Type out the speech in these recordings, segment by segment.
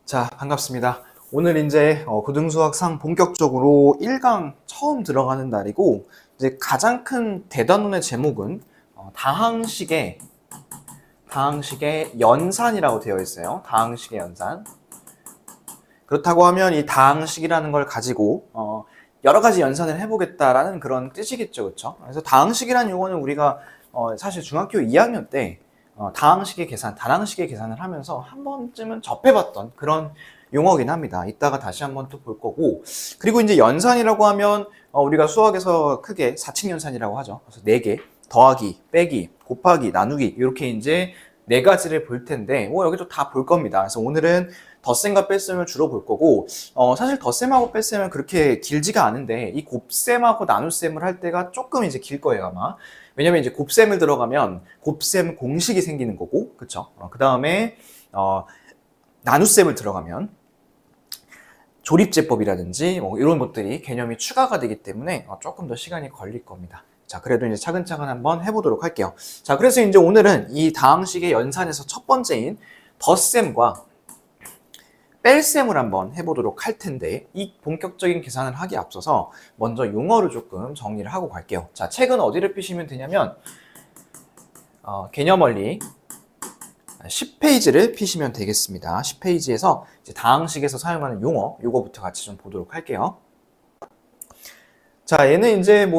자, 반갑습니다. 오늘 이제 고등수학상 본격적으로 1강 처음 들어가는 날이고, 이제 가장 큰 대단원의 제목은 다항식의 연산이라고 되어 있어요. 다항식의 연산. 그렇다고 하면 이 다항식이라는 걸 가지고 여러 가지 연산을 해보겠다라는 그런 뜻이겠죠, 그렇죠? 그래서 다항식이라는 용어는 우리가 사실 중학교 2학년 때 다항식의 계산, 다항식의 계산을 하면서 한 번쯤은 접해봤던 그런 용어긴 합니다. 이따가 다시 한번 또 볼 거고, 그리고 이제 연산이라고 하면 우리가 수학에서 크게 사칙연산이라고 하죠. 그래서 4개, 더하기, 빼기, 곱하기, 나누기 이렇게 이제 4가지를 볼 텐데 여기도 다 볼 겁니다. 그래서 오늘은 덧셈과 뺄셈을 주로 볼 거고, 사실 덧셈하고 뺄셈은 그렇게 길지가 않은데 이 곱셈하고 나눗셈을 할 때가 조금 이제 길 거예요, 아마. 왜냐면 이제 곱셈을 들어가면 곱셈 공식이 생기는 거고, 그쵸? 그 다음에 나눗셈을 들어가면 조립제법이라든지 이런 것들이 개념이 추가가 되기 때문에 조금 더 시간이 걸릴 겁니다. 자, 그래도 이제 차근차근 한번 해보도록 할게요. 자, 그래서 이제 오늘은 이 다항식의 연산에서 첫 번째인 덧셈과 뺄셈을 한번 해보도록 할 텐데, 이 본격적인 계산을 하기 앞서서 먼저 용어를 조금 정리를 하고 갈게요. 자, 책은 어디를 피시면 되냐면 개념원리 10페이지를 피시면 되겠습니다. 10페이지에서 이제 다항식에서 사용하는 용어, 요거부터 같이 좀 보도록 할게요. 자, 얘는 이제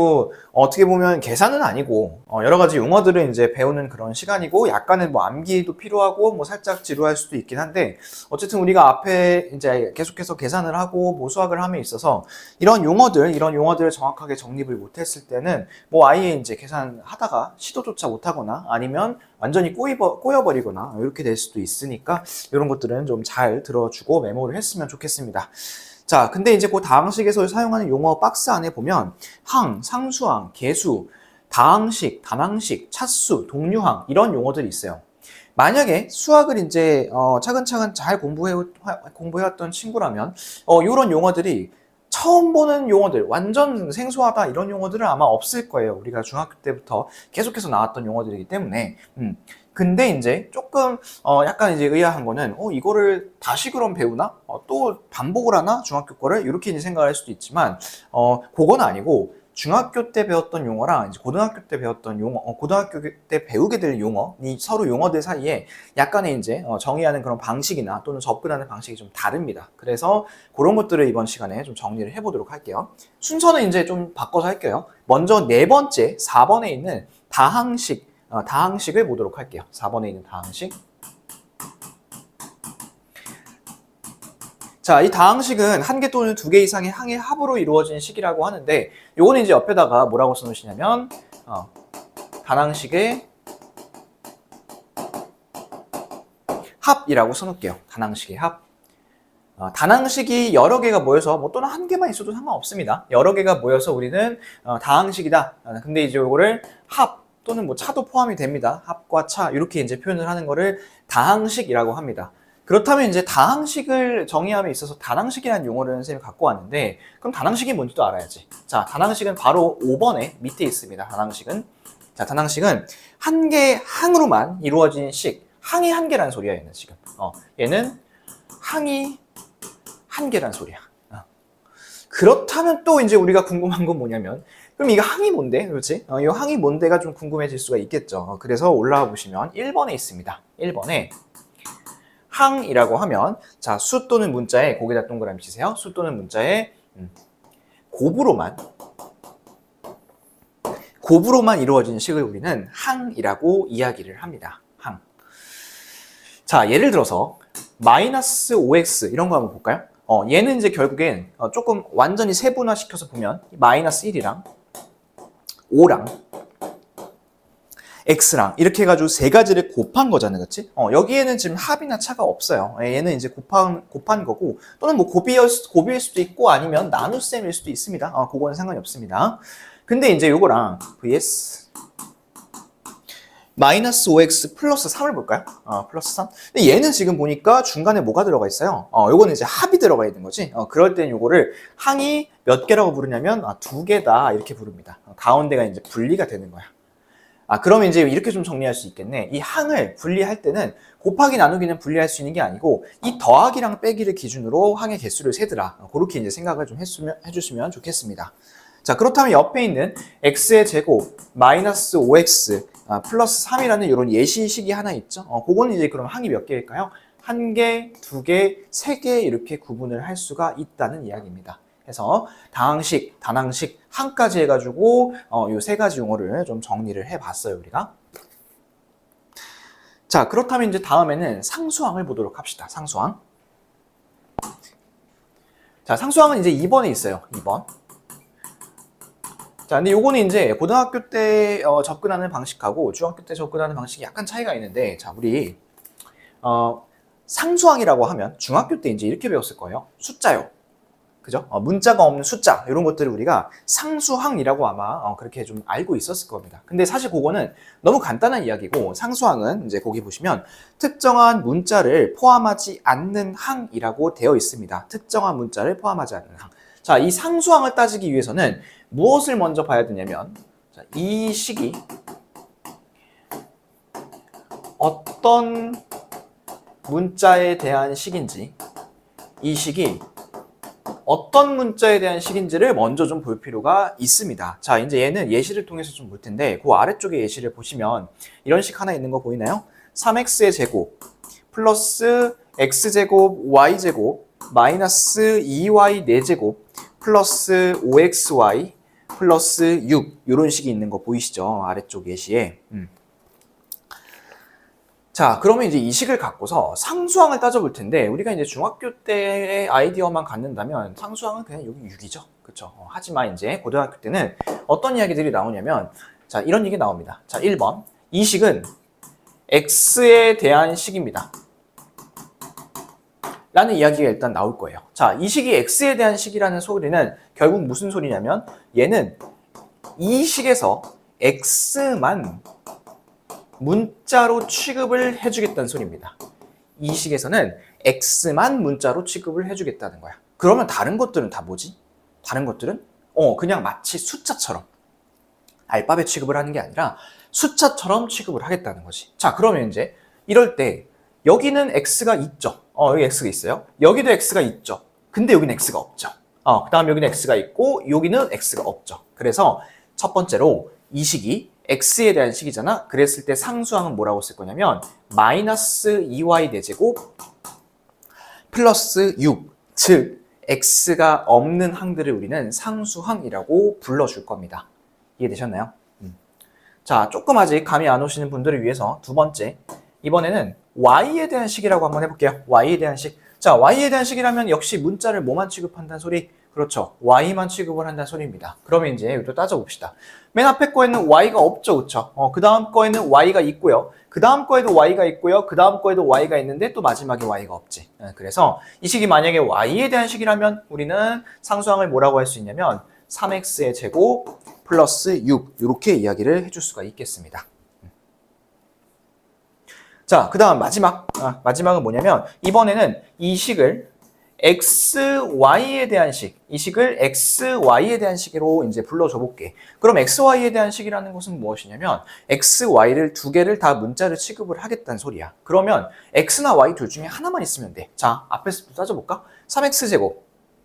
어떻게 보면 계산은 아니고 여러 가지 용어들을 이제 배우는 그런 시간이고, 약간은 암기도 필요하고 살짝 지루할 수도 있긴 한데, 어쨌든 우리가 앞에 이제 계속해서 계산을 하고 수학을 함에 있어서 이런 용어들을 정확하게 정립을 못했을 때는 아예 이제 계산하다가 시도조차 못하거나 아니면 완전히 꼬여버리거나 이렇게 될 수도 있으니까 이런 것들은 좀 잘 들어주고 메모를 했으면 좋겠습니다. 자, 근데 이제 그 다항식에서 사용하는 용어 박스 안에 보면 항, 상수항, 계수, 다항식, 단항식, 차수, 동류항 이런 용어들이 있어요. 만약에 수학을 이제 차근차근 잘 공부해왔던 친구라면 이런 용어들이 처음 보는 용어들, 완전 생소하다 이런 용어들은 아마 없을 거예요. 우리가 중학교 때부터 계속해서 나왔던 용어들이기 때문에. 근데 이제 조금 약간 이제 의아한 거는 이거를 다시 그럼 배우나? 또 반복을 하나? 중학교 거를? 이렇게 이제 생각할 수도 있지만 그건 아니고, 중학교 때 배웠던 용어랑 이제 고등학교 때 배웠던 용어, 고등학교 때 배우게 될 용어, 이 서로 용어들 사이에 약간의 이제 정의하는 그런 방식이나 또는 접근하는 방식이 좀 다릅니다. 그래서 그런 것들을 이번 시간에 좀 정리를 해보도록 할게요. 순서는 이제 좀 바꿔서 할게요. 먼저 4번째, 4번에 있는 다항식을 보도록 할게요. 4번에 있는 다항식. 자, 이 다항식은 1개 또는 2개 이상의 항의 합으로 이루어진 식이라고 하는데, 요거는 이제 옆에다가 뭐라고 써놓으시냐면 단항식의 합이라고 써놓을게요. 단항식의 합. 단항식이 여러 개가 모여서 또는 1개만 있어도 상관없습니다. 여러 개가 모여서 우리는 다항식이다. 근데 이제 요거를 합 또는 차도 포함이 됩니다. 합과 차 이렇게 이제 표현을 하는 거를 다항식이라고 합니다. 그렇다면 이제 다항식을 정의함에 있어서 단항식이라는 용어를 선생님이 갖고 왔는데, 그럼 단항식이 뭔지도 알아야지. 자, 단항식은 바로 5번에 밑에 있습니다. 단항식은 1개 항으로만 이루어진 식. 항이 1개라는 소리야, 얘는 지금. 얘는 항이 1개라는 소리야. 그렇다면 또 이제 우리가 궁금한 건 뭐냐면, 그럼 이거 항이 뭔데? 그렇지? 이 항이 뭔데가 좀 궁금해질 수가 있겠죠. 그래서 올라와 보시면 1번에 있습니다. 1번에 항이라고 하면, 자, 수 또는 문자에, 거기다 동그라미 치세요. 수 또는 문자에 곱으로만 이루어진 식을 우리는 항이라고 이야기를 합니다. 항. 자, 예를 들어서 마이너스 5x 이런 거 한번 볼까요? 얘는 이제 결국엔 조금 완전히 세분화 시켜서 보면 마이너스 1이랑 5랑 x랑 이렇게 해가지고 3가지를 곱한 거잖아요, 그렇지? 여기에는 지금 합이나 차가 없어요. 얘는 이제 곱한 거고, 또는 곱일 수도 있고 아니면 나눗셈일 수도 있습니다. 그거는 상관이 없습니다. 근데 이제 요거랑 vs 마이너스 5x 플러스 3을 볼까요? 플러스 3. 근데 얘는 지금 보니까 중간에 뭐가 들어가 있어요? 요거는 이제 합이 들어가 있는 거지. 그럴 땐 요거를 항이 몇 개라고 부르냐면 2개다 이렇게 부릅니다. 가운데가 이제 분리가 되는 거야. 그러면 이제 이렇게 좀 정리할 수 있겠네. 이 항을 분리할 때는 곱하기 나누기는 분리할 수 있는 게 아니고 이 더하기랑 빼기를 기준으로 항의 개수를 세더라. 그렇게 이제 생각을 좀 해주시면 좋겠습니다. 자, 그렇다면 옆에 있는 x의 제곱 마이너스 5x 플러스 3이라는 이런 예시식이 하나 있죠. 그거는 이제 그럼 항이 몇 개일까요? 1개, 2개, 3개 이렇게 구분을 할 수가 있다는 이야기입니다. 그래서 다항식, 단항식, 항까지 해가지고 이 세 가지 용어를 좀 정리를 해봤어요, 우리가. 자, 그렇다면 이제 다음에는 상수항을 보도록 합시다. 상수항. 자, 상수항은 이제 2번에 있어요. 2번. 자, 근데 요거는 이제 고등학교 때 접근하는 방식하고 중학교 때 접근하는 방식이 약간 차이가 있는데, 자, 우리 상수항이라고 하면 중학교 때 이제 이렇게 배웠을 거예요. 숫자요. 그죠? 문자가 없는 숫자 이런 것들을 우리가 상수항이라고 아마 그렇게 좀 알고 있었을 겁니다. 근데 사실 그거는 너무 간단한 이야기고, 상수항은 이제 거기 보시면 특정한 문자를 포함하지 않는 항이라고 되어 있습니다. 특정한 문자를 포함하지 않는 항. 자, 이 상수항을 따지기 위해서는 무엇을 먼저 봐야 되냐면, 자, 이 식이 어떤 문자에 대한 식인지, 이 식이 어떤 문자에 대한 식인지를 먼저 좀 볼 필요가 있습니다. 자, 이제 얘는 예시를 통해서 좀 볼 텐데, 그 아래쪽에 예시를 보시면 이런 식 하나 있는 거 보이나요? 3x의 제곱 플러스 x제곱 y제곱 마이너스 2y 4제곱 플러스 5xy 플러스 6 이런 식이 있는 거 보이시죠? 아래쪽 예시에. 자, 그러면 이제 이 식을 갖고서 상수항을 따져볼 텐데, 우리가 이제 중학교 때의 아이디어만 갖는다면 상수항은 그냥 여기 6이죠. 그쵸? 하지만 이제 고등학교 때는 어떤 이야기들이 나오냐면, 자, 이런 얘기 나옵니다. 자, 1번. 이 식은 x에 대한 식입니다. 라는 이야기가 일단 나올 거예요. 자, 이 식이 x에 대한 식이라는 소리는 결국 무슨 소리냐면, 얘는 이 식에서 x만 문자로 취급을 해주겠다는 소리입니다. 이 식에서는 x만 문자로 취급을 해주겠다는 거야. 그러면 다른 것들은 다 뭐지? 다른 것들은 그냥 마치 숫자처럼 알파벳 취급을 하는 게 아니라 숫자처럼 취급을 하겠다는 거지. 자, 그러면 이제 이럴 때 여기는 x가 있죠. 여기 x가 있어요. 여기도 x가 있죠. 근데 여기는 x가 없죠. 그 다음 여기는 x가 있고 여기는 x가 없죠. 그래서 첫 번째로 이 식이 x에 대한 식이잖아. 그랬을 때 상수항은 뭐라고 쓸 거냐면 마이너스 2y 4제곱 플러스 6, 즉 x가 없는 항들을 우리는 상수항이라고 불러줄 겁니다. 이해되셨나요? 자, 조금 아직 감이 안 오시는 분들을 위해서 두 번째, 이번에는 y에 대한 식이라고 한번 해볼게요. y에 대한 식. 자, y에 대한 식이라면 역시 문자를 뭐만 취급한다는 소리? 그렇죠. y만 취급을 한다는 소리입니다. 그러면 이제 이것도 따져봅시다. 맨 앞에 거에는 y가 없죠. 그렇죠? 그 다음 거에는 y가 있고요. 그 다음 거에도 y가 있고요. 그 다음 거에도 y가 있는데 또 마지막에 y가 없지. 그래서 이 식이 만약에 y에 대한 식이라면 우리는 상수항을 뭐라고 할 수 있냐면 3x의 제곱 플러스 6 이렇게 이야기를 해줄 수가 있겠습니다. 자, 그 다음 마지막은 뭐냐면 이번에는 이 식을 xy에 대한 식, 이 식을 xy에 대한 식으로 이제 불러줘 볼게. 그럼 xy에 대한 식이라는 것은 무엇이냐면 xy를 두 개를 다 문자를 취급을 하겠다는 소리야. 그러면 x나 y 둘 중에 하나만 있으면 돼. 자, 앞에서부터 따져볼까? 3x제곱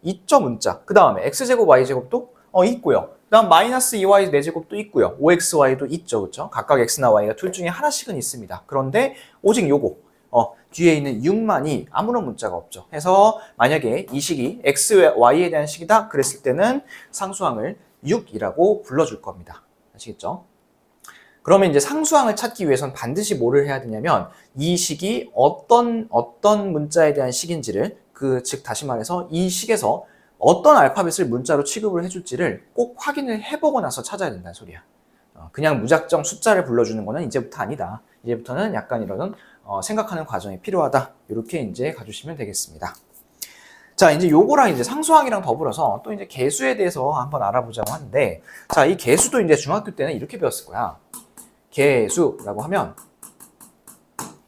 있죠, 문자. 그 다음에 x제곱 y제곱도 있고요. 그 다음 마이너스 2y 4제곱도 있고요. 5xy도 있죠. 그렇죠? 각각 x나 y가 둘 중에 하나씩은 있습니다. 그런데 오직 요거 뒤에 있는 6만이 아무런 문자가 없죠. 해서 만약에 이 식이 xy에 대한 식이다 그랬을 때는 상수항을 6이라고 불러줄 겁니다. 아시겠죠? 그러면 이제 상수항을 찾기 위해선 반드시 뭐를 해야 되냐면 이 식이 어떤 문자에 대한 식인지를 즉 다시 말해서 이 식에서 어떤 알파벳을 문자로 취급을 해줄지를 꼭 확인을 해보고 나서 찾아야 된다는 소리야. 그냥 무작정 숫자를 불러주는 거는 이제부터 아니다. 이제부터는 약간 이런 생각하는 과정이 필요하다. 이렇게 이제 가주시면 되겠습니다. 자, 이제 요거랑 이제 상수항이랑 더불어서 또 이제 개수에 대해서 한번 알아보자고 하는데, 자, 이 개수도 이제 중학교 때는 이렇게 배웠을 거야. 개수라고 하면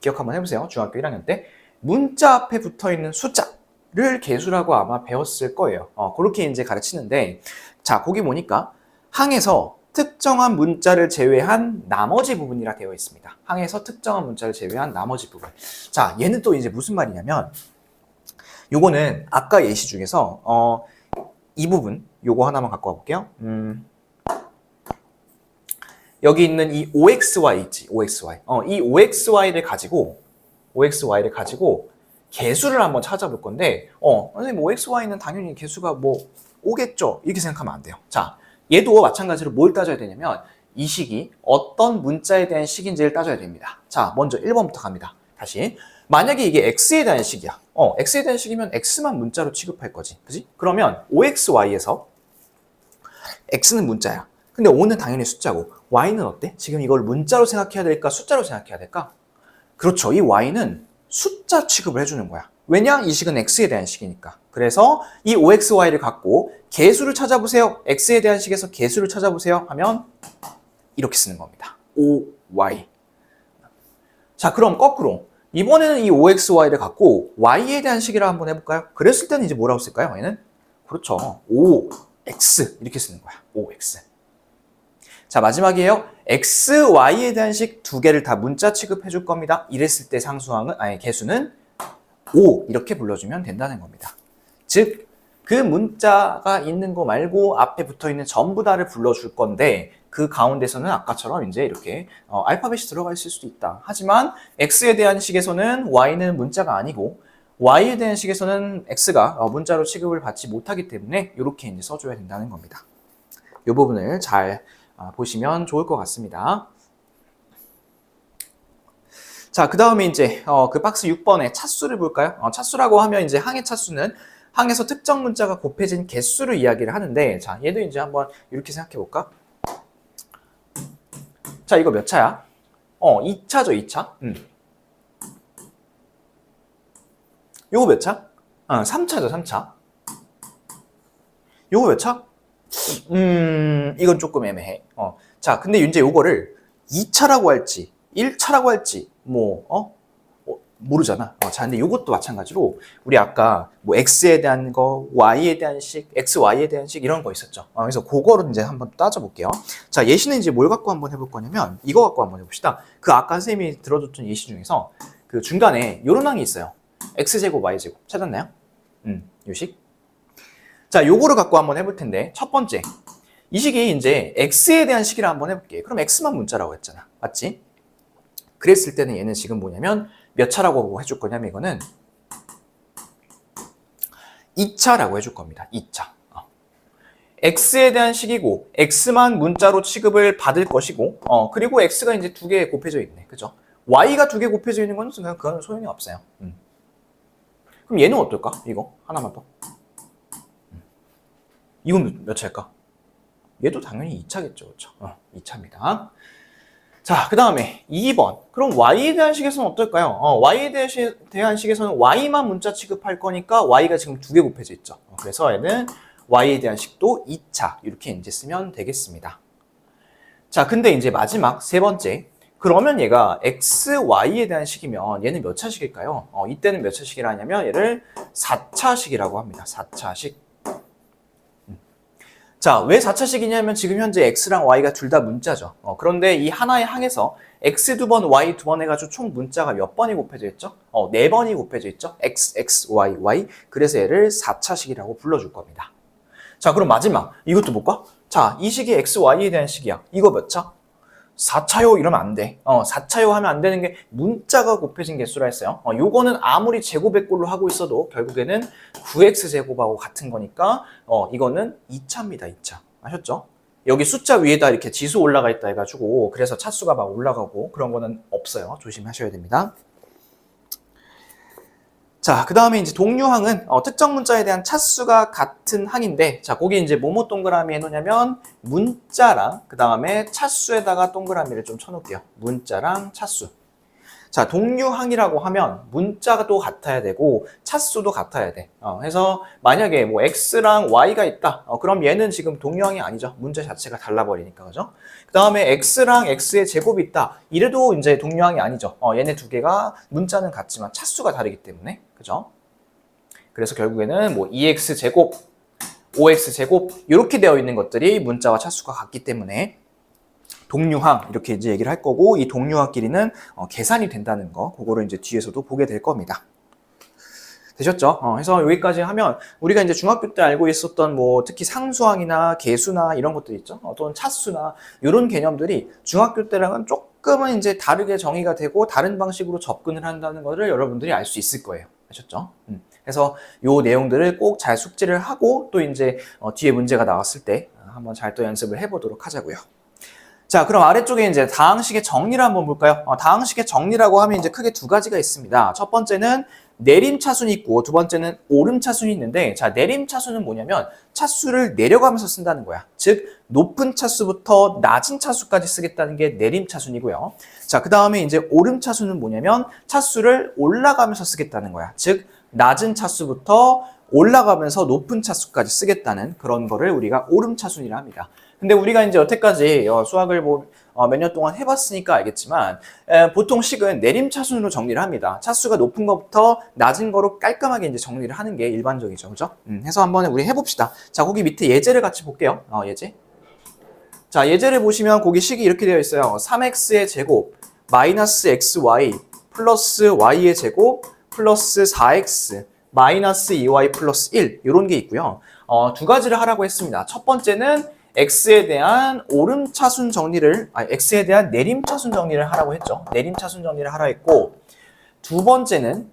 기억 한번 해보세요. 중학교 1학년 때 문자 앞에 붙어 있는 숫자를 개수라고 아마 배웠을 거예요. 그렇게 이제 가르치는데, 자, 거기 보니까 항에서 특정한 문자를 제외한 나머지 부분이라 되어 있습니다. 항에서 특정한 문자를 제외한 나머지 부분. 자, 얘는 또 이제 무슨 말이냐면 요거는 아까 예시 중에서 이 부분 요거 하나만 갖고 와볼게요. 여기 있는 이 OXY 있지, OXY. 이 OXY를 가지고 개수를 한번 찾아볼 건데, 선생님 OXY는 당연히 개수가 뭐 5겠죠? 이렇게 생각하면 안 돼요. 자, 얘도 마찬가지로 뭘 따져야 되냐면 이 식이 어떤 문자에 대한 식인지를 따져야 됩니다. 자, 먼저 1번부터 갑니다. 다시. 만약에 이게 X에 대한 식이야. X에 대한 식이면 X만 문자로 취급할 거지. 그지? 그러면 OXY에서 X는 문자야. 근데 O는 당연히 숫자고 Y는 어때? 지금 이걸 문자로 생각해야 될까? 숫자로 생각해야 될까? 그렇죠. 이 Y는 숫자 취급을 해주는 거야. 왜냐? 이 식은 X에 대한 식이니까. 그래서 이 OXY를 갖고 개수를 찾아보세요. X에 대한 식에서 개수를 찾아보세요. 하면 이렇게 쓰는 겁니다. OY. 자, 그럼 거꾸로. 이번에는 이 OXY를 갖고 Y에 대한 식이라 한번 해볼까요? 그랬을 때는 이제 뭐라고 쓸까요? 얘는? 그렇죠. OX. 이렇게 쓰는 거야. OX. 자, 마지막이에요. X, Y에 대한 식 두 개를 다 문자 취급해 줄 겁니다. 이랬을 때 개수는 5 이렇게 불러주면 된다는 겁니다. 즉, 그 문자가 있는 거 말고 앞에 붙어 있는 전부 다를 불러줄 건데 그 가운데서는 아까처럼 이제 이렇게 알파벳이 들어가 있을 수도 있다. 하지만 X에 대한 식에서는 Y는 문자가 아니고 Y에 대한 식에서는 X가 문자로 취급을 받지 못하기 때문에 이렇게 이제 써줘야 된다는 겁니다. 이 부분을 잘 보시면 좋을 것 같습니다. 자, 그 다음에 이제 그 박스 6번에 차수를 볼까요? 차수라고 하면 이제 항의 차수는 항에서 특정 문자가 곱해진 개수를 이야기를 하는데, 자, 얘도 이제 한번 이렇게 생각해 볼까? 자, 이거 몇 차야? 2차죠, 2차. 요거 몇 차? 3차죠, 3차. 요거 몇 차? 이건 조금 애매해. 자, 근데 이제 요거를 2차라고 할지, 1차라고 할지, 모르잖아. 자, 근데 요것도 마찬가지로 우리 아까 뭐 X에 대한 거, Y에 대한 식, X, Y에 대한 식 이런 거 있었죠. 그래서 그거를 이제 한번 따져볼게요. 자, 예시는 이제 뭘 갖고 한번 해볼 거냐면 이거 갖고 한번 해봅시다. 그 아까 선생님이 들어줬던 예시 중에서 그 중간에 요런 항이 있어요. X제곱, Y제곱. 찾았나요? 요 식. 자, 요거를 갖고 한번 해볼 텐데 첫 번째. 이 식이 이제 X에 대한 식이라 한번 해볼게. 그럼 X만 문자라고 했잖아. 맞지? 그랬을 때는 얘는 지금 뭐냐면 몇 차라고 해줄 거냐면 이거는 2차라고 해줄 겁니다. 2차. X에 대한 식이고 X만 문자로 취급을 받을 것이고 그리고 X가 이제 두 개 곱해져 있네. 그죠? Y가 두 개 곱해져 있는 건 그건 소용이 없어요. 그럼 얘는 어떨까? 이거 하나만 더. 이건 몇 차일까? 얘도 당연히 2차겠죠. 그렇죠? 2차입니다. 자, 그 다음에 2번. 그럼 Y에 대한 식에서는 어떨까요? Y에 대한 식에서는 Y만 문자 취급할 거니까 Y가 지금 두 개 곱해져 있죠. 그래서 얘는 Y에 대한 식도 2차. 이렇게 이제 쓰면 되겠습니다. 자, 근데 이제 마지막 세 번째. 그러면 얘가 X, Y에 대한 식이면 얘는 몇 차식일까요? 이때는 몇 차식이라 하냐면 얘를 4차식이라고 합니다. 4차식. 자, 왜 4차식이냐면 지금 현재 X랑 Y가 둘 다 문자죠. 그런데 이 하나의 항에서 X 두 번, Y 두 번 해가지고 총 문자가 몇 번이 곱해져 있죠? 4번이 곱해져 있죠? X, X, Y, Y. 그래서 얘를 4차식이라고 불러줄 겁니다. 자, 그럼 마지막. 이것도 볼까? 자, 이 식이 X, Y에 대한 식이야. 이거 몇 차? 4차요 이러면 안 돼. 4차요 하면 안 되는 게 문자가 곱해진 개수라 했어요. 요거는 아무리 제곱의 꼴로 하고 있어도 결국에는 9x제곱하고 같은 거니까 이거는 2차입니다. 2차. 아셨죠? 여기 숫자 위에다 이렇게 지수 올라가 있다 해가지고 그래서 차수가 막 올라가고 그런 거는 없어요. 조심하셔야 됩니다. 자, 그 다음에 이제 동류항은 특정 문자에 대한 차수가 같은 항인데, 자, 거기 이제 뭐뭐 동그라미 해놓냐면 문자랑 그 다음에 차수에다가 동그라미를 좀 쳐놓을게요. 문자랑 차수. 자, 동류항이라고 하면 문자도 같아야 되고 차수도 같아야 돼. 그래서 만약에 뭐 X랑 Y가 있다. 그럼 얘는 지금 동류항이 아니죠. 문자 자체가 달라버리니까, 그죠? 그 다음에 X랑 X의 제곱이 있다. 이래도 이제 동류항이 아니죠. 얘네 두 개가 문자는 같지만 차수가 다르기 때문에, 그죠? 그래서 결국에는 뭐 2X제곱, 5X제곱 이렇게 되어 있는 것들이 문자와 차수가 같기 때문에 동류항 이렇게 이제 얘기를 할 거고 이 동류항끼리는 계산이 된다는 거 그거를 이제 뒤에서도 보게 될 겁니다. 되셨죠? 그래서 여기까지 하면 우리가 이제 중학교 때 알고 있었던 뭐 특히 상수항이나 계수나 이런 것들 있죠. 또는 차수나 이런 개념들이 중학교 때랑은 조금은 이제 다르게 정의가 되고 다른 방식으로 접근을 한다는 것을 여러분들이 알 수 있을 거예요. 아셨죠? 그래서 요 내용들을 꼭 잘 숙지를 하고 또 이제 뒤에 문제가 나왔을 때 한번 잘 또 연습을 해보도록 하자고요. 자, 그럼 아래쪽에 이제 다항식의 정리를 한번 볼까요? 다항식의 정리라고 하면 이제 크게 두 가지가 있습니다. 첫 번째는 내림차순이 있고 두 번째는 오름차순이 있는데 자, 내림차순은 뭐냐면 차수를 내려가면서 쓴다는 거야. 즉, 높은 차수부터 낮은 차수까지 쓰겠다는 게 내림차순이고요. 자, 그 다음에 이제 오름차순은 뭐냐면 차수를 올라가면서 쓰겠다는 거야. 즉, 낮은 차수부터 올라가면서 높은 차수까지 쓰겠다는 그런 거를 우리가 오름차순이라 합니다. 근데 우리가 이제 여태까지 수학을 몇 년 동안 해봤으니까 알겠지만 보통 식은 내림차순으로 정리를 합니다. 차수가 높은 것부터 낮은 거로 깔끔하게 이제 정리를 하는 게 일반적이죠. 그죠? 해서 한번 우리 해봅시다. 자, 거기 밑에 예제를 같이 볼게요. 예제. 자, 예제를 보시면 거기 식이 이렇게 되어 있어요. 3x의 제곱 마이너스 xy 플러스 y의 제곱 플러스 4x 마이너스 2y 플러스 1 이런 게 있고요. 두 가지를 하라고 했습니다. 첫 번째는 x에 대한 오름차순 정리를, x에 대한 내림차순 정리를 하라고 했죠. 내림차순 정리를 하라 했고, 두 번째는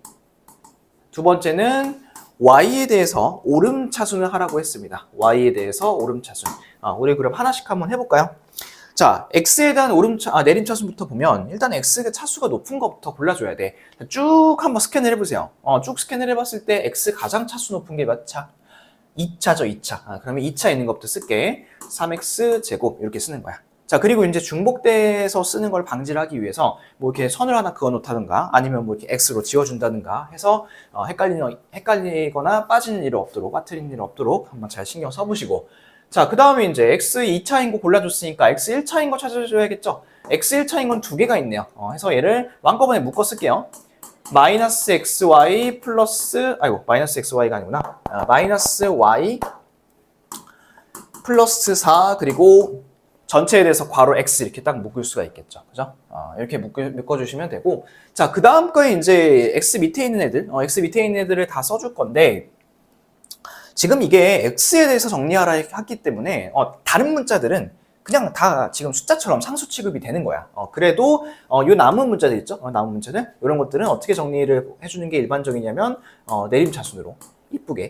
y에 대해서 오름차순을 하라고 했습니다. y에 대해서 오름차순. 우리 그럼 하나씩 한번 해볼까요? 자, x에 대한 내림차순부터 보면 일단 x가 차수가 높은 것부터 골라줘야 돼. 쭉 한번 스캔을 해보세요. 쭉 스캔을 해봤을 때 x 가장 차수 높은 게 몇 차? 2차죠, 2차. 그러면 2차 있는 것부터 쓸게. 3x 제곱 이렇게 쓰는 거야. 자, 그리고 이제 중복돼서 쓰는 걸 방지를 하기 위해서 뭐 이렇게 선을 하나 그어 놓다든가 아니면 뭐 이렇게 x로 지워준다든가 해서 헷갈리거나 빠지는 일이 없도록, 빠뜨리는 일이 없도록 한번 잘 신경 써보시고. 자, 그 다음에 이제 x 2차인 거 골라줬으니까 x 1차인 거 찾아줘야겠죠? x 1차인 건 두 개가 있네요. 해서 얘를 한꺼번에 묶어 쓸게요. 마이너스 xy 플러스 마이너스 xy가 아니구나. 마이너스 y 플러스 4 그리고 전체에 대해서 괄호 x 이렇게 딱 묶을 수가 있겠죠. 그죠? 이렇게 묶어주시면 되고. 자, 그 다음 거에 이제 x 밑에 있는 애들을 다 써줄 건데 지금 이게 x에 대해서 정리하라 했기 때문에 다른 문자들은 그냥 다 지금 숫자처럼 상수 취급이 되는 거야. 그래도 요 남은 문자들 있죠? 남은 문자들 이런 것들은 어떻게 정리를 해주는 게 일반적이냐면 내림차순으로 이쁘게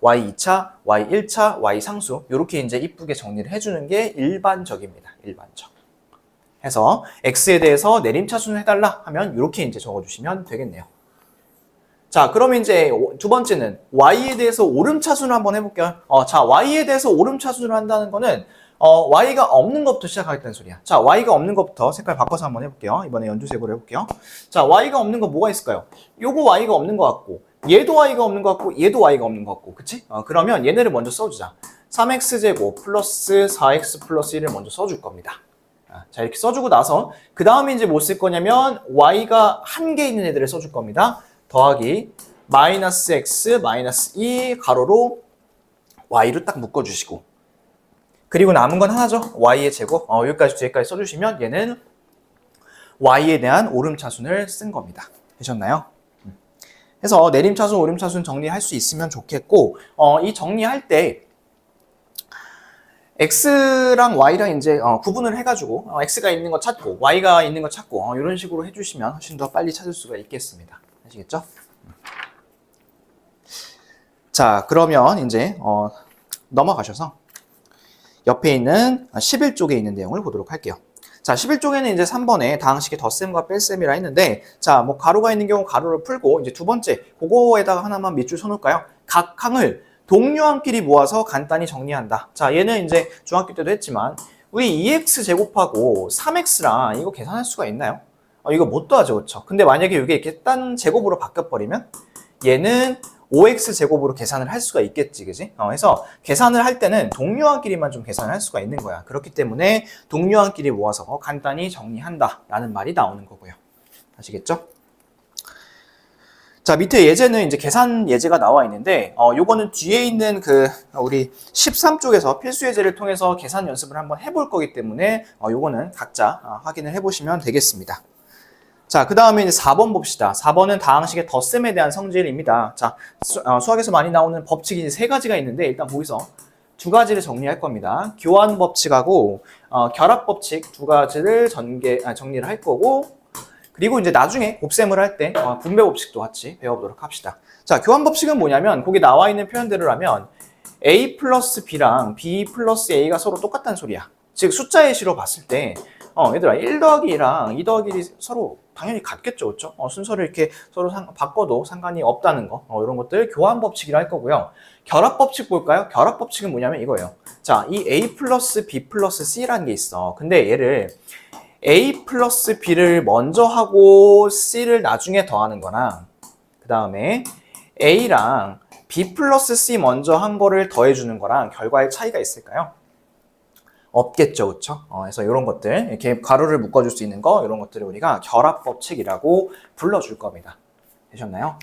y2차, y1차, y상수 이렇게 이제 이쁘게 정리를 해주는 게 일반적입니다. 일반적. 해서 x에 대해서 내림차순을 해달라 하면 이렇게 이제 적어주시면 되겠네요. 자, 그러면 이제 두 번째는 y에 대해서 오름차순을 한번 해볼게요. 자, y에 대해서 오름차순을 한다는 거는 y가 없는 것부터 시작하겠다는 소리야. 자, y가 없는 것부터 색깔 바꿔서 한번 해볼게요. 이번에 연두색으로 해볼게요. 자, y가 없는 거 뭐가 있을까요? 요거 y가 없는 것 같고, 얘도 y가 없는 것 같고, 얘도 y가 없는 것 같고, 그치? 그러면 얘네를 먼저 써주자. 3x제곱 플러스 4x 플러스 1을 먼저 써줄 겁니다. 자, 이렇게 써주고 나서 그 다음에 이제 뭐 쓸 거냐면 y가 한 개 있는 애들을 써줄 겁니다. 더하기 마이너스 x 마이너스 2 가로로 y로 딱 묶어주시고 그리고 남은 건 하나죠. y의 제곱. 여기까지 뒤에까지 써주시면 얘는 y에 대한 오름차순을 쓴 겁니다. 되셨나요? 그래서 내림차순, 오름차순 정리할 수 있으면 좋겠고 이 정리할 때 x랑 y랑 이제 구분을 해가지고 x가 있는 거 찾고 y가 있는 거 찾고 이런 식으로 해주시면 훨씬 더 빨리 찾을 수가 있겠습니다. 아시겠죠? 자, 그러면 이제 넘어가셔서 옆에 있는 11쪽에 있는 내용을 보도록 할게요. 자, 11쪽에는 이제 3번에 다항식의 덧셈과 뺄셈이라 했는데, 자, 뭐 가로가 있는 경우 가로를 풀고, 이제 두 번째, 그거에다가 하나만 밑줄 쳐놓을까요? 각 항을 동류항끼리 모아서 간단히 정리한다. 자, 얘는 이제 중학교 때도 했지만, 우리 2x 제곱하고 3x랑 이거 계산할 수가 있나요? 이거 못 더하죠, 그렇죠? 근데 만약에 이게 이렇게 딴 제곱으로 바뀌어버리면, 얘는 5x 제곱으로 계산을 할 수가 있겠지, 그지? 그래서 계산을 할 때는 동류항끼리만 좀 계산을 할 수가 있는 거야. 그렇기 때문에 동류항끼리 모아서 간단히 정리한다 라는 말이 나오는 거고요. 아시겠죠? 자, 밑에 예제는 이제 계산 예제가 나와 있는데, 요거는 뒤에 있는 우리 13쪽에서 필수 예제를 통해서 계산 연습을 한번 해볼 거기 때문에, 요거는 각자 확인을 해보시면 되겠습니다. 자, 그 다음에 이제 4번 봅시다. 4번은 다항식의 덧셈에 대한 성질입니다. 자, 수학에서 많이 나오는 법칙이 세 가지가 있는데, 일단 거기서 두 가지를 정리할 겁니다. 교환 법칙하고, 결합 법칙 두 가지를 정리를 할 거고, 그리고 이제 나중에 곱셈을 할 때 분배 법칙도 같이 배워보도록 합시다. 자, 교환 법칙은 뭐냐면 거기 나와 있는 표현대로 하면 a 플러스 b랑 b 플러스 a가 서로 똑같다는 소리야. 즉 숫자 예시로 봤을 때 얘들아 1 더하기 2랑 2 더하기 1이 서로 당연히 같겠죠, 그렇죠? 순서를 이렇게 서로 바꿔도 상관이 없다는 거, 이런 것들 교환 법칙이라 할 거고요. 결합 법칙 볼까요? 결합 법칙은 뭐냐면 이거예요. 자, 이 a 플러스 b 플러스 c라는 게 있어. 근데 얘를 a 플러스 b를 먼저 하고 c를 나중에 더하는 거랑 그 다음에 a랑 b 플러스 c 먼저 한 거를 더해주는 거랑 결과의 차이가 있을까요? 없겠죠, 그렇죠? 그래서 이런 것들, 이렇게 가로를 묶어줄 수 있는 거, 이런 것들을 우리가 결합 법칙이라고 불러줄 겁니다. 되셨나요?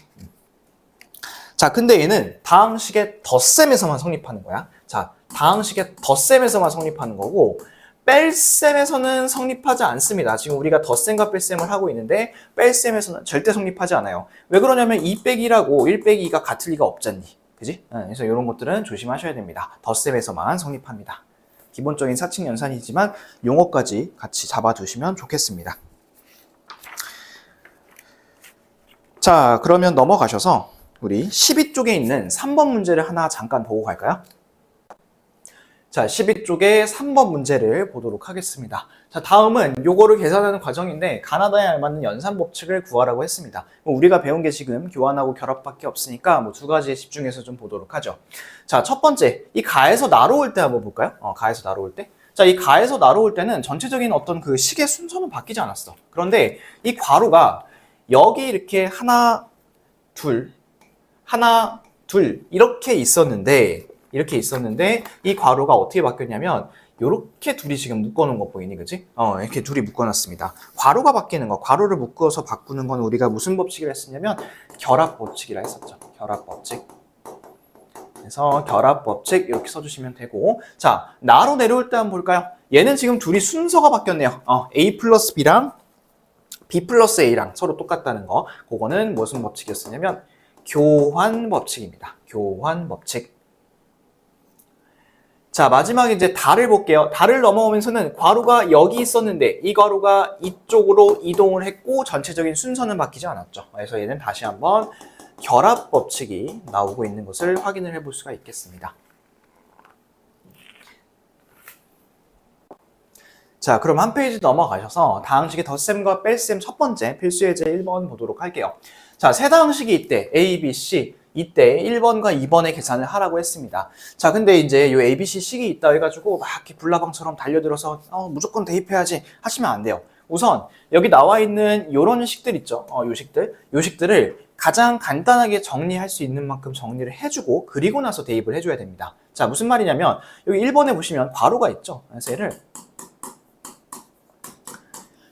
자, 근데 얘는 다항식의 덧셈에서만 성립하는 거야. 자, 다항식의 덧셈에서만 성립하는 거고, 뺄셈에서는 성립하지 않습니다. 지금 우리가 덧셈과 뺄셈을 하고 있는데 뺄셈에서는 절대 성립하지 않아요. 왜 그러냐면 2 빼기 1하고 1 빼기 2가 같을 리가 없잖니. 그지? 그래서 이런 것들은 조심하셔야 됩니다. 덧셈에서만 성립합니다. 기본적인 사칙 연산이지만 용어까지 같이 잡아두시면 좋겠습니다. 자, 그러면 넘어가셔서 우리 12쪽에 있는 3번 문제를 하나 잠깐 보고 갈까요? 자, 12쪽에 3번 문제를 보도록 하겠습니다. 자, 다음은 요거를 계산하는 과정인데 가나다에 알맞는 연산 법칙을 구하라고 했습니다. 우리가 배운 게 지금 교환하고 결합밖에 없으니까 두 가지에 집중해서 좀 보도록 하죠. 자, 첫 번째, 이 가에서 나로 올 때 한번 볼까요? 가에서 나로 올 때. 자, 이 가에서 나로 올 때는 전체적인 어떤 그 식의 순서는 바뀌지 않았어. 그런데 이 괄호가 여기 이렇게 하나, 둘 이렇게 있었는데 이 괄호가 어떻게 바뀌었냐면 이렇게 둘이 지금 묶어놓은 거 보이니, 그지? 이렇게 둘이 묶어놨습니다. 괄호가 바뀌는 거, 괄호를 묶어서 바꾸는 건 우리가 무슨 법칙이라 했었냐면 결합 법칙이라 했었죠. 결합 법칙. 그래서 결합 법칙 이렇게 써주시면 되고, 자, 나로 내려올 때 한번 볼까요? 얘는 지금 둘이 순서가 바뀌었네요. a 플러스 b랑 b 플러스 a랑 서로 똑같다는 거. 그거는 무슨 법칙이었냐면 교환 법칙입니다. 교환 법칙. 자, 마지막에 이제 달을 볼게요. 달을 넘어오면서는 괄호가 여기 있었는데 이 괄호가 이쪽으로 이동을 했고 전체적인 순서는 바뀌지 않았죠. 그래서 얘는 다시 한번 결합 법칙이 나오고 있는 것을 확인을 해볼 수가 있겠습니다. 자, 그럼 한 페이지 넘어가셔서 다항식의 덧셈과 뺄셈 첫 번째 필수 예제 1번 보도록 할게요. 자, 세 다항식이 있대. A, B, C. 이때 1번과 2번의 계산을 하라고 했습니다. 자, 근데 이제 요 A, B, C 식이 있다 해가지고 막 이렇게 불나방처럼 달려들어서 무조건 대입해야지 하시면 안 돼요. 우선 여기 나와 있는 요런 식들 있죠. 요 식들을 가장 간단하게 정리할 수 있는 만큼 정리를 해주고 그리고 나서 대입을 해줘야 됩니다. 자, 무슨 말이냐면 여기 1번에 보시면 괄호가 있죠. 그래서 얘를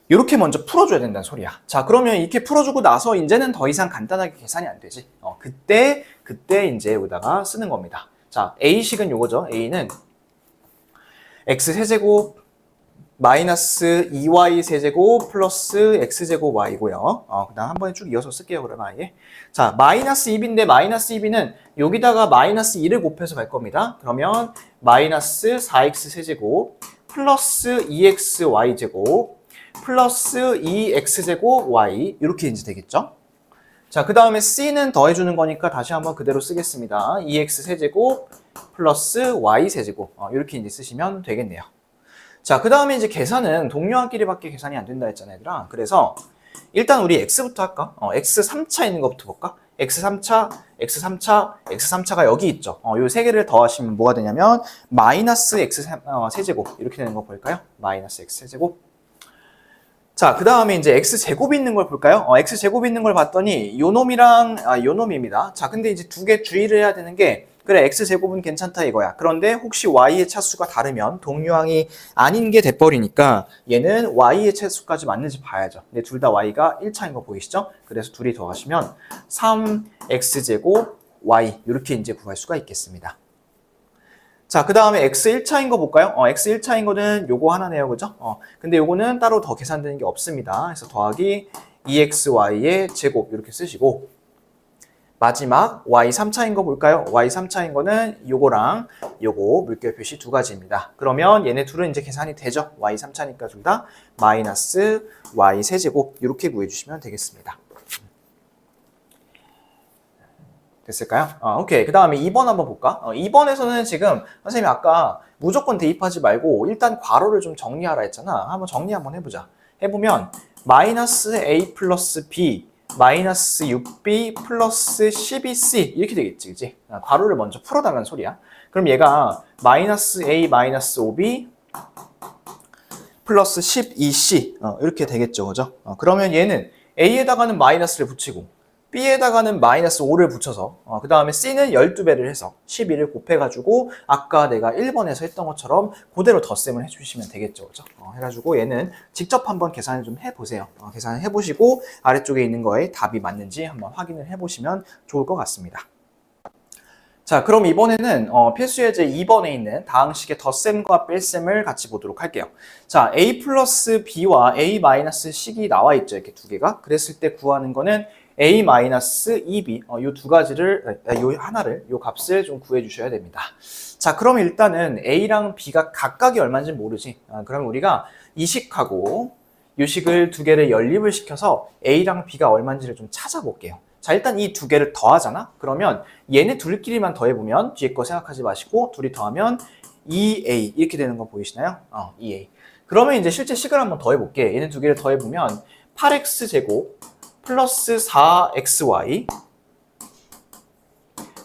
이렇게 먼저 풀어줘야 된다는 소리야. 자, 그러면 이렇게 풀어주고 나서 이제는 더 이상 간단하게 계산이 안 되지. 그때 이제 여기다가 쓰는 겁니다. 자, A식은 요거죠. A는 X 세제곱 마이너스 2Y 세제곱 플러스 X제곱 Y고요. 그 다음 한 번에 쭉 이어서 쓸게요. 그러면 아예. 자, 마이너스 2B인데 마이너스 2B는 여기다가 마이너스 2를 곱해서 갈 겁니다. 그러면 마이너스 4X 세제곱 플러스 2XY 제곱 플러스 2x제곱 y 이렇게 이제 되겠죠. 자, 그 다음에 c는 더해주는 거니까 다시 한번 그대로 쓰겠습니다. 2x 세제곱 플러스 y 세제곱 이렇게 이제 쓰시면 되겠네요. 자, 그 다음에 이제 계산은 동료한끼리밖에 계산이 안 된다 했잖아요, 얘들아. 그래서 일단 우리 x부터 할까? x 3차 있는 것부터 볼까? x 3차가 여기 있죠. 요 세 개를 더하시면 뭐가 되냐면 마이너스 x 세제곱 이렇게 되는 거 볼까요? 마이너스 x 세제곱. 자, 그 다음에 이제 x제곱이 있는 걸 볼까요? x제곱이 있는 걸 봤더니 요 놈이랑 요 놈입니다. 자, 근데 이제 두 개 주의를 해야 되는 게 그래, x제곱은 괜찮다 이거야. 그런데 혹시 y의 차수가 다르면 동류항이 아닌 게 돼버리니까 얘는 y의 차수까지 맞는지 봐야죠. 근데 둘 다 y가 1차인 거 보이시죠? 그래서 둘이 더하시면 3x제곱 y 이렇게 이제 구할 수가 있겠습니다. 자, 그 다음에 x 1차인 거 볼까요? x 1차인 거는 요거 하나네요. 그죠? 근데 요거는 따로 더 계산되는 게 없습니다. 그래서 더하기 2xy의 제곱 이렇게 쓰시고, 마지막 y 3차인 거 볼까요? y 3차인 거는 요거랑 요거 물결 표시 두 가지입니다. 그러면 얘네 둘은 이제 계산이 되죠. y 3차니까 둘 다 마이너스 y 세제곱 이렇게 구해주시면 되겠습니다. 됐을까요? 오케이. 그 다음에 2번 한번 볼까? 2번에서는 지금 선생님이 아까 무조건 대입하지 말고 일단 괄호를 좀 정리하라 했잖아. 한번 정리 한번 해보자. 해보면 마이너스 a 플러스 b 마이너스 6b 플러스 12c 이렇게 되겠지, 그치? 괄호를 먼저 풀어달라는 소리야. 그럼 얘가 마이너스 a 마이너스 5b 플러스 12c 이렇게 되겠죠, 그죠? 그러면 얘는 a에다가는 마이너스를 붙이고 B에다가는 마이너스 5를 붙여서 그 다음에 C는 12배를 해서 12를 곱해가지고 아까 내가 1번에서 했던 것처럼 그대로 덧셈을 해주시면 되겠죠. 그죠? 해가지고 얘는 직접 한번 계산을 좀 해보세요. 계산을 해보시고 아래쪽에 있는 거에 답이 맞는지 한번 확인을 해보시면 좋을 것 같습니다. 자, 그럼 이번에는 필수 예제 2번에 있는 다항식의 덧셈과 뺄셈을 같이 보도록 할게요. 자, a 플러스 b와 a 마이너스 c이 나와 있죠. 이렇게 두 개가. 그랬을 때 구하는 거는 a 마이너스 2b 요 두 가지를 요 하나를 요 값을 좀 구해 주셔야 됩니다. 자, 그럼 일단은 a랑 b가 각각이 얼마인지 모르지. 그럼 우리가 이 식하고 요 식을 두 개를 연립을 시켜서 a랑 b가 얼마인지를 좀 찾아볼게요. 자, 일단 이 두 개를 더하잖아? 그러면 얘네 둘끼리만 더해보면 뒤에 거 생각하지 마시고 둘이 더하면 2a 이렇게 되는 거 보이시나요? 2a. 그러면 이제 실제 식을 한번 더해볼게. 얘네 두 개를 더해보면 8x제곱 플러스 4xy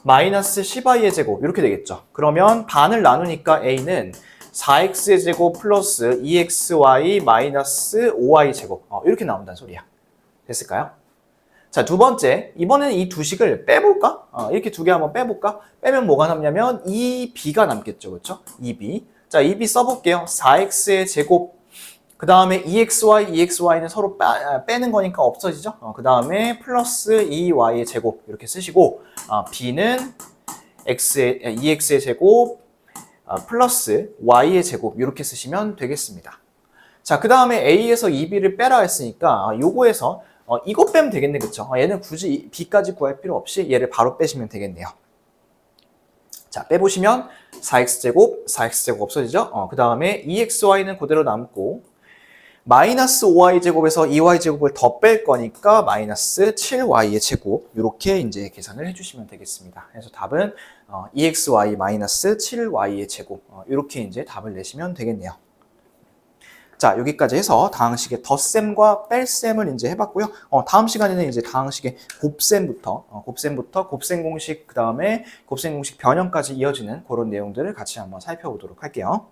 마이너스 10y의 제곱 이렇게 되겠죠. 그러면 반을 나누니까 a는 4x의 제곱 플러스 2xy 마이너스 5y 제곱 이렇게 나온다는 소리야. 됐을까요? 자, 두 번째, 이번에는 이 두 식을 빼볼까? 이렇게 두 개 한번 빼볼까? 빼면 뭐가 남냐면 2b가 남겠죠. 그렇죠? 2b. 자, 2b 써볼게요. 4x의 제곱 그 다음에 EXY는 서로 빼는 거니까 없어지죠. 그 다음에 플러스 2Y의 제곱 이렇게 쓰시고 B는 EX의 제곱 플러스 Y의 제곱 이렇게 쓰시면 되겠습니다. 자, 그 다음에 A에서 2B를 빼라 했으니까 요거에서 이거 빼면 되겠네. 그쵸? 얘는 굳이 B까지 구할 필요 없이 얘를 바로 빼시면 되겠네요. 자, 빼보시면 4x제곱 없어지죠? 그 다음에 2xy는 그대로 남고 마이너스 5y제곱에서 2y제곱을 더 뺄 거니까 마이너스 7y의 제곱 이렇게 이제 계산을 해주시면 되겠습니다. 그래서 답은 2xy 마이너스 7y의 제곱 이렇게 이제 답을 내시면 되겠네요. 자, 여기까지 해서 다항식의 덧셈과 뺄셈을 이제 해봤고요. 다음 시간에는 이제 다항식의 곱셈부터 곱셈 공식, 그 다음에 곱셈 공식 변형까지 이어지는 그런 내용들을 같이 한번 살펴보도록 할게요.